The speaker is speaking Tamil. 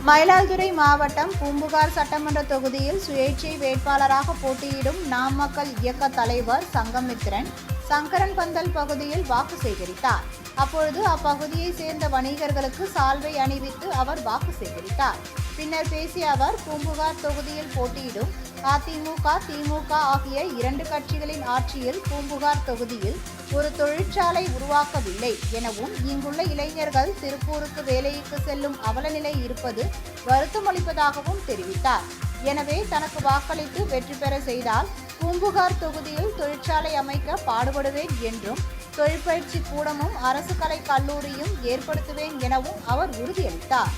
மயிலாடுதுறை மாவட்டம் பூம்புகார் சட்டமன்ற தொகுதியில் சுயேட்சை வேட்பாளராக போட்டியிடும் நாம் மக்கள் இயக்க தலைவர் சங்கமித்ரன் சங்கரன் பந்தல் பகுதியில் வாக்கு சேகரித்தார். அப்பொழுது அப்பகுதியை சேர்ந்த வணிகர்களுக்கு சால்வை அணிவித்து அவர் வாக்கு சேகரித்தார். பின்னர் பேசிய அவர், பூம்புகார் தொகுதியில் போட்டியிடும் அதிமுக, திமுக ஆகிய இரண்டு கட்சிகளின் ஆட்சியில் பூம்புகார் தொகுதியில் ஒரு தொழிற்சாலை உருவாக்கவில்லை எனவும், இங்குள்ள இளைஞர்கள் திருப்பூருக்கு வேலைக்கு செல்லும் அவலநிலை இருப்பது வருத்தமளிப்பதாகவும் தெரிவித்தார். எனவே தனக்கு வாக்களித்து வெற்றி பெற செய்தால் பூம்புகார் தொகுதியில் தொழிற்சாலை அமைக்க பாடுபடுவேன் என்றும், தொழிற்பயிற்சி கூடமும் அரசு கலை கல்லூரியும் ஏற்படுத்துவேன் எனவும் அவர் உறுதியளித்தார்.